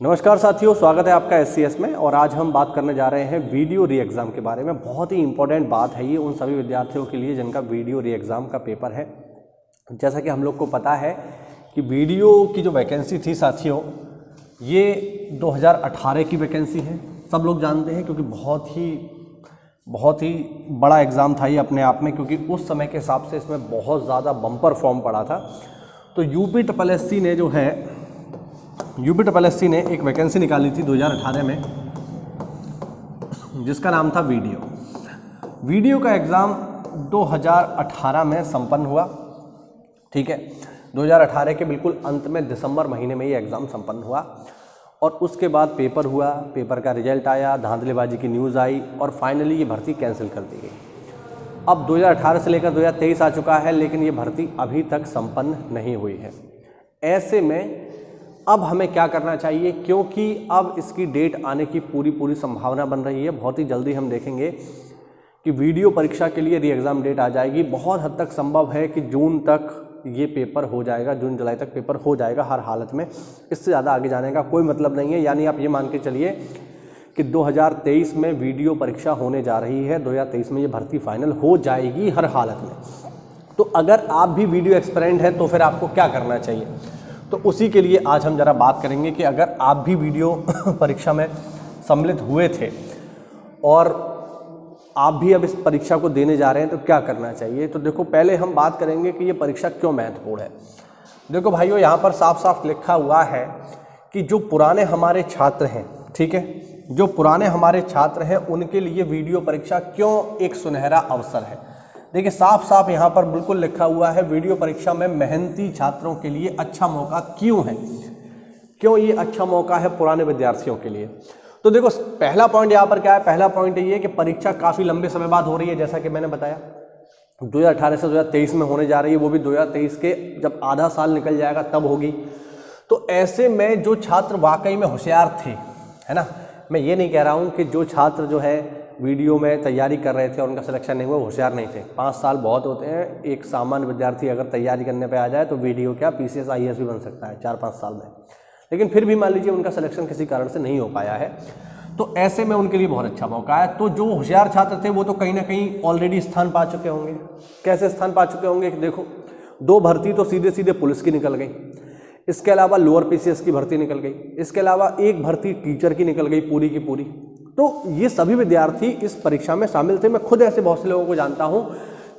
नमस्कार साथियों, स्वागत है आपका SCS में। और आज हम बात करने जा रहे हैं वीडियो री एग्ज़ाम के बारे में। बहुत ही इंपॉर्टेंट बात है ये उन सभी विद्यार्थियों के लिए जिनका वीडियो री एग्ज़ाम का पेपर है। जैसा कि हम लोग को पता है कि वीडियो की जो वैकेंसी थी साथियों, ये 2018 की वैकेंसी है। सब लोग जानते हैं क्योंकि बहुत ही बड़ा एग्ज़ाम था ये अपने आप में, क्योंकि उस समय के हिसाब से इसमें बहुत ज़्यादा बम्पर फॉर्म पड़ा था। तो यूपीएससी ने एक वैकेंसी निकाली थी 2018 में, जिसका नाम था वीडियो का एग्ज़ाम 2018 में संपन्न हुआ। ठीक है, 2018 के बिल्कुल अंत में दिसंबर महीने में ये एग्ज़ाम संपन्न हुआ और उसके बाद पेपर हुआ, पेपर का रिजल्ट आया, धांधलीबाजी की न्यूज़ आई और फाइनली ये भर्ती कैंसिल कर दी गई। अब 2018 से लेकर 2023 आ चुका है, लेकिन ये भर्ती अभी तक संपन्न नहीं हुई है। ऐसे में अब हमें क्या करना चाहिए, क्योंकि अब इसकी डेट आने की पूरी संभावना बन रही है। बहुत ही जल्दी हम देखेंगे कि वीडियो परीक्षा के लिए री एग्ज़ाम डेट आ जाएगी। बहुत हद तक संभव है कि जून तक ये पेपर हो जाएगा, जून जुलाई तक पेपर हो जाएगा हर हालत में। इससे ज़्यादा आगे जाने का कोई मतलब नहीं है। यानी आप ये मान के चलिए कि 2023 में वीडियो परीक्षा होने जा रही है, 2023 में ये भर्ती फाइनल हो जाएगी हर हालत में। तो अगर आप भी वीडियो एक्सपेरेंट हैं तो फिर आपको क्या करना चाहिए, तो उसी के लिए आज हम ज़रा बात करेंगे कि अगर आप भी वीडियो परीक्षा में सम्मिलित हुए थे और आप भी अब इस परीक्षा को देने जा रहे हैं तो क्या करना चाहिए। तो देखो, पहले हम बात करेंगे कि ये परीक्षा क्यों महत्वपूर्ण है। देखो भाइयों, यहाँ पर साफ साफ लिखा हुआ है कि जो पुराने हमारे छात्र हैं, ठीक है, जो पुराने हमारे छात्र हैं उनके लिए वीडियो परीक्षा क्यों एक सुनहरा अवसर है। देखिए, साफ साफ यहाँ पर बिल्कुल लिखा हुआ है, वीडियो परीक्षा में मेहनती छात्रों के लिए अच्छा मौका क्यों है, क्यों ये अच्छा मौका है पुराने विद्यार्थियों के लिए। तो देखो, पहला पॉइंट यहाँ पर क्या है। पहला पॉइंट ये है कि परीक्षा काफ़ी लंबे समय बाद हो रही है। जैसा कि मैंने बताया 2018 से 2023 में होने जा रही है, वो भी 2023 के जब आधा साल निकल जाएगा तब होगी। तो ऐसे में जो छात्र वाकई में होशियार थे, है ना, मैं ये नहीं कह रहा हूँ कि जो छात्र जो है वीडियो में तैयारी कर रहे थे और उनका सिलेक्शन नहीं हुआ, होशियार नहीं थे। 5 साल बहुत होते हैं। एक सामान्य विद्यार्थी अगर तैयारी करने पे आ जाए तो वीडियो क्या PCS IAS भी बन सकता है 4-5 साल में। लेकिन फिर भी मान लीजिए उनका सिलेक्शन किसी कारण से नहीं हो पाया है, तो ऐसे में उनके लिए बहुत अच्छा मौका है। तो जो होशियार छात्र थे वो तो कहीं ना कहीं ऑलरेडी स्थान पा चुके होंगे। कैसे स्थान पा चुके होंगे, देखो, 2 भर्ती तो सीधे सीधे पुलिस की निकल गई, इसके अलावा लोअर PCS की भर्ती निकल गई, इसके अलावा एक भर्ती टीचर की निकल गई पूरी की पूरी। तो ये सभी विद्यार्थी इस परीक्षा में शामिल थे। मैं खुद ऐसे बहुत से लोगों को जानता हूं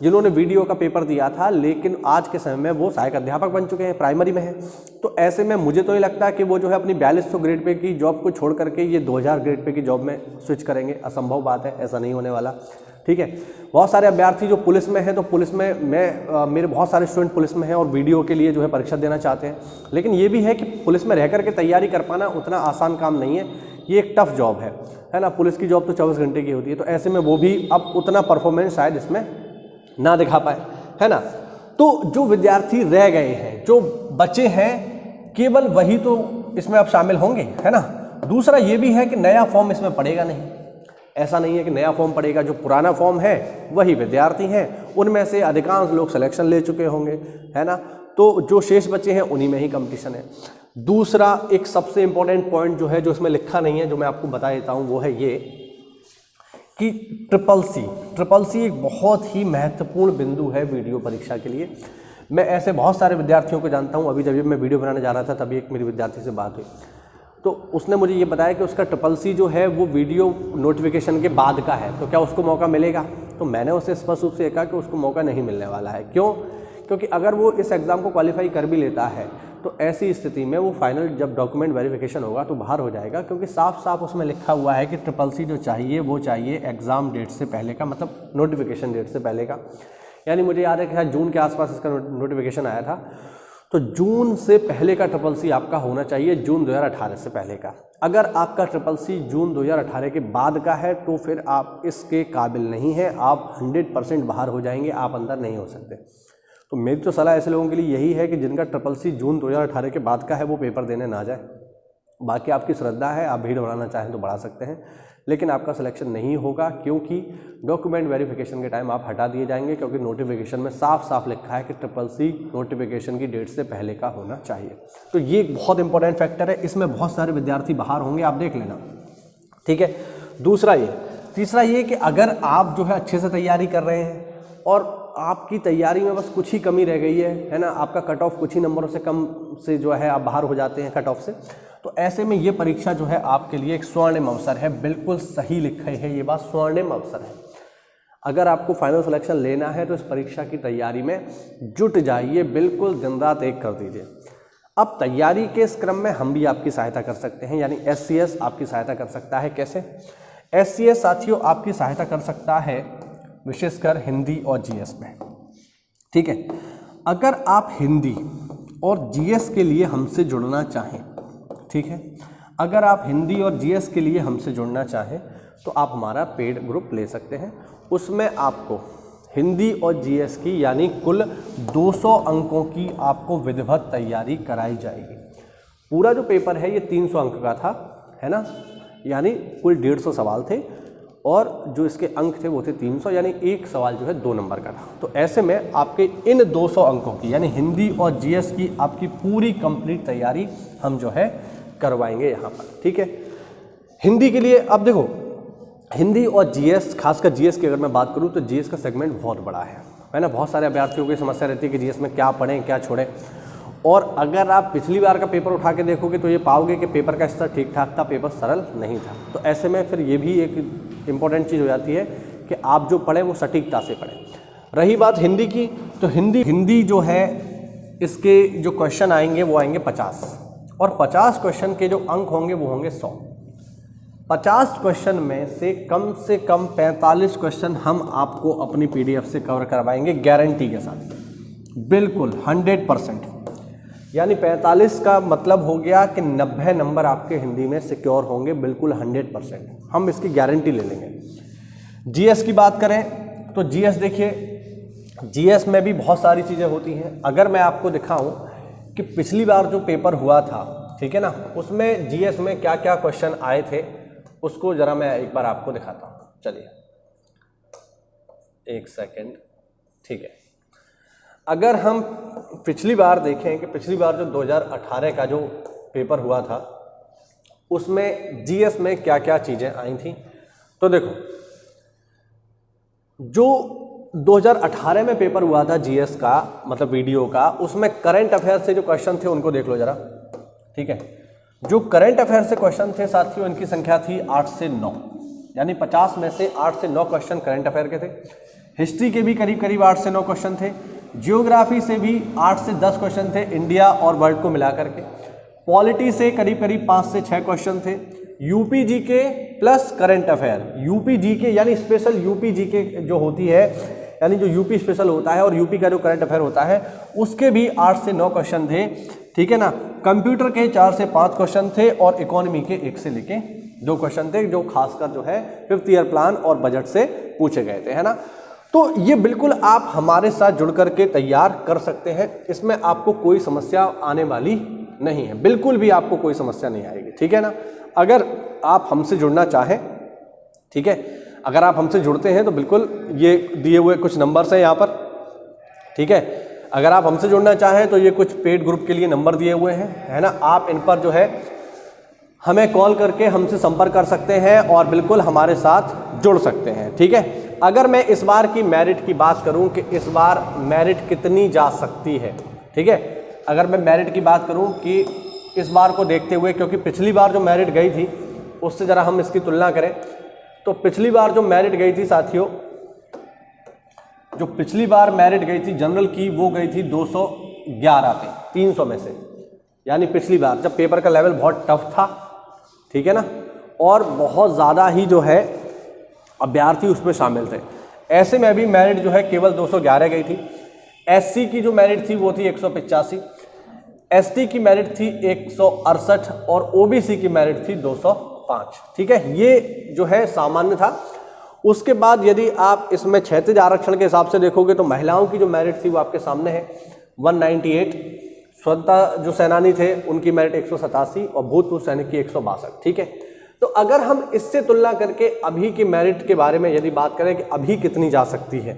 जिन्होंने वीडियो का पेपर दिया था, लेकिन आज के समय में वो सहायक अध्यापक बन चुके हैं, प्राइमरी में हैं। तो ऐसे में मुझे तो ये लगता है कि वो जो है अपनी 4200 ग्रेड पे की जॉब को छोड़ करके ये 2000 ग्रेड पे की जॉब में स्विच करेंगे। असंभव बात है, ऐसा नहीं होने वाला। ठीक है, बहुत सारे अभ्यर्थी जो पुलिस में हैं, तो पुलिस में मेरे बहुत सारे स्टूडेंट पुलिस में हैं और वीडियो के लिए जो है परीक्षा देना चाहते हैं। लेकिन ये भी है कि पुलिस में रह करके तैयारी कर पाना उतना आसान काम नहीं है, ये एक टफ जॉब है ना। पुलिस की जॉब तो 24 घंटे की होती है। तो ऐसे में वो भी अब उतना परफॉर्मेंस शायद इसमें ना दिखा पाए, है ना। तो जो विद्यार्थी रह गए हैं, जो बचे हैं, केवल वही तो इसमें अब शामिल होंगे, है ना। दूसरा ये भी है कि नया फॉर्म इसमें पड़ेगा नहीं। ऐसा नहीं है कि नया फॉर्म पड़ेगा। जो पुराना फॉर्म है वही विद्यार्थी हैं, उनमें से अधिकांश लोग सिलेक्शन ले चुके होंगे, है ना। तो जो शेष बचे हैं उन्हीं में ही कंपटीशन है। दूसरा एक सबसे इम्पोर्टेंट पॉइंट जो है, जो इसमें लिखा नहीं है, जो मैं आपको बता देता हूँ, वो है ये कि ट्रिपल सी एक बहुत ही महत्वपूर्ण बिंदु है वीडियो परीक्षा के लिए। मैं ऐसे बहुत सारे विद्यार्थियों को जानता हूँ। अभी जब मैं वीडियो बनाने जा रहा था तभी एक मेरी विद्यार्थी से बात हुई, तो उसने मुझे ये बताया कि उसका ट्रिपल जो है वो वीडियो नोटिफिकेशन के बाद का है, तो क्या उसको मौका मिलेगा। तो मैंने उससे स्पष्ट रूप से कहा कि उसको मौका नहीं मिलने वाला है। क्यों? क्योंकि अगर वो इस एग्ज़ाम को क्वालिफाई कर भी लेता है तो ऐसी स्थिति में वो फाइनल जब डॉक्यूमेंट वेरिफिकेशन होगा तो बाहर हो जाएगा, क्योंकि साफ साफ उसमें लिखा हुआ है कि ट्रिपल जो चाहिए वो चाहिए एग्ज़ाम डेट से पहले का, मतलब नोटिफिकेशन डेट से पहले का। यानी मुझे याद है कि जून के आसपास इसका नोटिफिकेशन आया था, तो जून से पहले का ट्रिपल आपका होना चाहिए, जून 2018 से पहले का। अगर आपका ट्रिपल जून 2018 के बाद का है तो फिर आप इसके काबिल नहीं हैं, आप 100% बाहर हो जाएंगे, आप अंदर नहीं हो सकते। तो मेरी तो सलाह ऐसे लोगों के लिए यही है कि जिनका ट्रिपल जून 2018 के बाद का है वो पेपर देने ना जाए। बाकी आपकी श्रद्धा है, आप भीड़ बढ़ाना चाहें तो बढ़ा सकते हैं, लेकिन आपका सिलेक्शन नहीं होगा क्योंकि डॉक्यूमेंट वेरिफिकेशन के टाइम आप हटा दिए जाएंगे, क्योंकि नोटिफिकेशन में साफ साफ लिखा है कि CCC नोटिफिकेशन की डेट से पहले का होना चाहिए। तो ये एक बहुत इंपॉर्टेंट फैक्टर है, इसमें बहुत सारे विद्यार्थी बाहर होंगे, आप देख लेना, ठीक है। दूसरा ये, तीसरा ये कि अगर आप जो है अच्छे से तैयारी कर रहे हैं और आपकी तैयारी में बस कुछ ही कमी रह गई है ना, आपका कट ऑफ कुछ ही नंबरों से कम से जो है आप बाहर हो जाते हैं कट ऑफ से, तो ऐसे में ये परीक्षा जो है आपके लिए एक स्वर्णिम अवसर है। बिल्कुल सही लिखा है ये बात, स्वर्णिम अवसर है। अगर आपको फाइनल सिलेक्शन लेना है तो इस परीक्षा की तैयारी में जुट जाइए, बिल्कुल दिन रात एक कर दीजिए। अब तैयारी के इस क्रम में हम भी आपकी सहायता कर सकते हैं, यानी SCS आपकी सहायता कर सकता है। कैसे? SCS साथियों आपकी सहायता कर सकता है विशेषकर हिंदी और GS में, ठीक है। अगर आप हिंदी और GS के लिए हमसे जुड़ना चाहें, ठीक है, अगर आप हिंदी और GS के लिए हमसे जुड़ना चाहें तो आप हमारा पेड ग्रुप ले सकते हैं। उसमें आपको हिंदी और GS की यानी कुल 200 अंकों की आपको विधिवत तैयारी कराई जाएगी। पूरा जो पेपर है ये 300 अंक का था, है ना, यानी कुल 150 सवाल थे और जो इसके अंक थे वो थे 300, यानी एक सवाल जो है 2 नंबर का था। तो ऐसे में आपके इन 200 अंकों की यानी हिंदी और GS की आपकी पूरी कंप्लीट तैयारी हम जो है करवाएंगे यहाँ पर, ठीक है। हिंदी के लिए अब देखो, हिंदी और GS, खासकर GS की अगर मैं बात करूँ तो GS का सेगमेंट बहुत बड़ा है ना। बहुत सारे अभ्यर्थियों की समस्या रहती है कि GS में क्या पढ़ें क्या छोड़ें, और अगर आप पिछली बार का पेपर उठा के देखोगे तो ये पाओगे कि पेपर का स्तर ठीक ठाक था, पेपर सरल नहीं था। तो ऐसे में फिर ये भी एक इम्पॉर्टेंट चीज़ हो जाती है कि आप जो पढ़ें वो सटीकता से पढ़ें। रही बात हिंदी की, तो हिंदी जो है इसके जो क्वेश्चन आएंगे वो आएंगे 50, और 50 क्वेश्चन के जो अंक होंगे वो होंगे 100। 50 क्वेश्चन में से कम 45 क्वेश्चन हम आपको अपनी PDF से कवर करवाएंगे गारंटी के साथ, बिल्कुल 100%। यानी 45 का मतलब हो गया कि 90 नंबर आपके हिंदी में सिक्योर होंगे, बिल्कुल 100%, हम इसकी गारंटी ले लेंगे। GS की बात करें तो GS देखिए, GS में भी बहुत सारी चीज़ें होती हैं। अगर मैं आपको दिखाऊं कि पिछली बार जो पेपर हुआ था, ठीक है ना, उसमें GS में क्या क्या क्वेश्चन आए थे उसको ज़रा मैं एक बार आपको दिखाता हूँ। चलिए एक सेकेंड, ठीक है। अगर हम पिछली बार देखें कि पिछली बार जो 2018 का जो पेपर हुआ था उसमें GS में क्या क्या चीज़ें आई थी, तो देखो जो 2018 में पेपर हुआ था GS का, मतलब वीडियो का, उसमें करंट अफेयर से जो क्वेश्चन थे उनको देख लो ज़रा, ठीक है। जो करंट अफेयर से क्वेश्चन थे साथियों, इनकी संख्या थी 8 से 9, यानी 50 में से 8 से 9 क्वेश्चन करंट अफेयर के थे। हिस्ट्री के भी करीब करीब 8 से 9 क्वेश्चन थे। जियोग्राफी से भी 8 से 10 क्वेश्चन थे, इंडिया और वर्ल्ड को मिला करके। पॉलिटी से करीब करीब 5 से 6 क्वेश्चन थे। UP GK plus current affair, UP GK यानी स्पेशल यूपी जीके जो होती है, यानी जो यूपी स्पेशल होता है और यूपी का जो करंट अफेयर होता है उसके भी 8 से 9 क्वेश्चन थे, ठीक है ना। कंप्यूटर के 4 से 5 क्वेश्चन थे और इकोनॉमी के 1 से लेके 2 क्वेश्चन थे, जो खासकर जो है 5th ईयर प्लान और बजट से पूछे गए थे, है ना। तो ये बिल्कुल आप हमारे साथ जुड़ करके तैयार कर सकते हैं, इसमें आपको कोई समस्या आने वाली नहीं है, बिल्कुल भी आपको कोई समस्या नहीं आएगी, ठीक है ना। अगर आप हमसे जुड़ना चाहें, ठीक है, अगर आप हमसे जुड़ते हैं तो बिल्कुल ये दिए हुए कुछ नंबर्स हैं यहाँ पर, ठीक है। अगर आप हमसे जुड़ना चाहें तो ये कुछ पेड ग्रुप के लिए नंबर दिए हुए हैं, है ना। आप इन पर जो है हमें कॉल करके हमसे संपर्क कर सकते हैं और बिल्कुल हमारे साथ जुड़ सकते हैं, ठीक है। अगर मैं इस बार की मेरिट की बात करूं कि इस बार मेरिट कितनी जा सकती है, ठीक है, अगर मैं मेरिट की बात करूं कि इस बार को देखते हुए, क्योंकि पिछली बार जो मेरिट गई थी उससे ज़रा हम इसकी तुलना करें तो पिछली बार जो मेरिट गई थी साथियों, जो पिछली बार मेरिट गई थी जनरल की, वो गई थी 211 पे 300 में से, यानी पिछली बार जब पेपर का लेवल बहुत टफ था, ठीक है ना, और बहुत ज़्यादा ही जो है अभ्यर्थी उसमें शामिल थे। ऐसे में भी मेरिट जो है केवल 211 गई थी। SC की जो मेरिट थी वो थी 185, ST की मेरिट थी 168 और OBC की मेरिट थी 205, ठीक है। ये जो है सामान्य था। उसके बाद यदि आप इसमें क्षैतिज आरक्षण के हिसाब से देखोगे तो महिलाओं की जो मेरिट थी वो आपके सामने है 198, स्वतंत्रता जो सेनानी थे उनकी मेरिट 187 और भूतपूर्व सैनिक की 162। ठीक है, तो अगर हम इससे तुलना करके अभी की मेरिट के बारे में यदि बात करें कि अभी कितनी जा सकती है,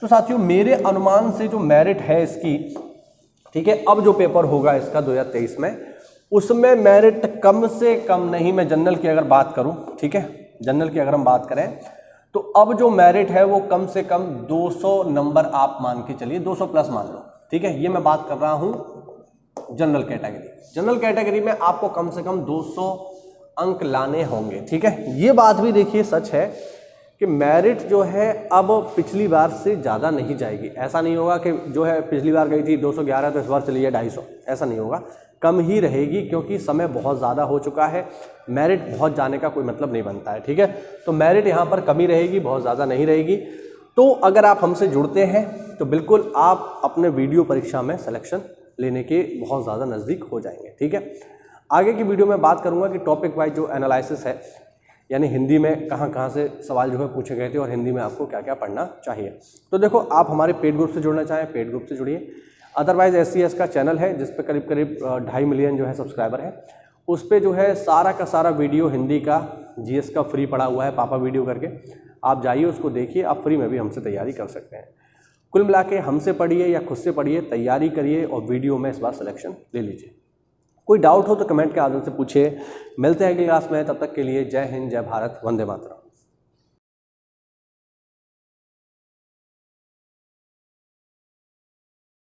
तो साथियों मेरे अनुमान से जो मेरिट है इसकी, ठीक है, अब जो पेपर होगा इसका 2023 में, उसमें मेरिट कम से कम नहीं, मैं जनरल की अगर बात करूं, ठीक है, जनरल की अगर हम बात करें तो अब जो मेरिट है वो कम से कम 200 नंबर आप मान के चलिए, 200 प्लस मान लो। ठीक है, ये मैं बात कर रहा हूं जनरल कैटेगरी। जनरल कैटेगरी में आपको कम से कम 200 अंक लाने होंगे। ठीक है, ये बात भी देखिए सच है कि मेरिट जो है अब पिछली बार से ज़्यादा नहीं जाएगी। ऐसा नहीं होगा कि जो है पिछली बार गई थी 211 तो इस बार चली है 250, ऐसा नहीं होगा, कम ही रहेगी, क्योंकि समय बहुत ज़्यादा हो चुका है, मेरिट बहुत जाने का कोई मतलब नहीं बनता है। ठीक है, तो मेरिट यहाँ पर कमी रहेगी, बहुत ज़्यादा नहीं रहेगी। तो अगर आप हमसे जुड़ते हैं तो बिल्कुल आप अपने वीडियो परीक्षा में सिलेक्शन लेने के बहुत ज़्यादा नज़दीक हो जाएंगे। ठीक है, आगे की वीडियो में बात करूँगा कि टॉपिक वाइज जो एनालिसिस है, यानी हिंदी में कहाँ कहाँ से सवाल जो है पूछे गए थे और हिंदी में आपको क्या क्या पढ़ना चाहिए। तो देखो, आप हमारे पेड ग्रुप से जुड़ना चाहें, पेड ग्रुप से जुड़िए। अदरवाइज SCS का चैनल है जिस पे करीब करीब 2.5 मिलियन जो है सब्सक्राइबर है, उस पे जो है सारा का सारा वीडियो हिंदी का GS का फ्री पड़ा हुआ है, पापा वीडियो करके। आप जाइए उसको देखिए, आप फ्री में भी हमसे तैयारी कर सकते हैं। कुल मिला के हमसे पढ़िए या खुद से पढ़िए, तैयारी करिए और वीडियो में इस बार सिलेक्शन ले लीजिए। कोई डाउट हो तो कमेंट के आधार से पूछिए। मिलते हैं अगली क्लास में, तब तक के लिए जय हिंद, जय भारत, वंदे मातरम।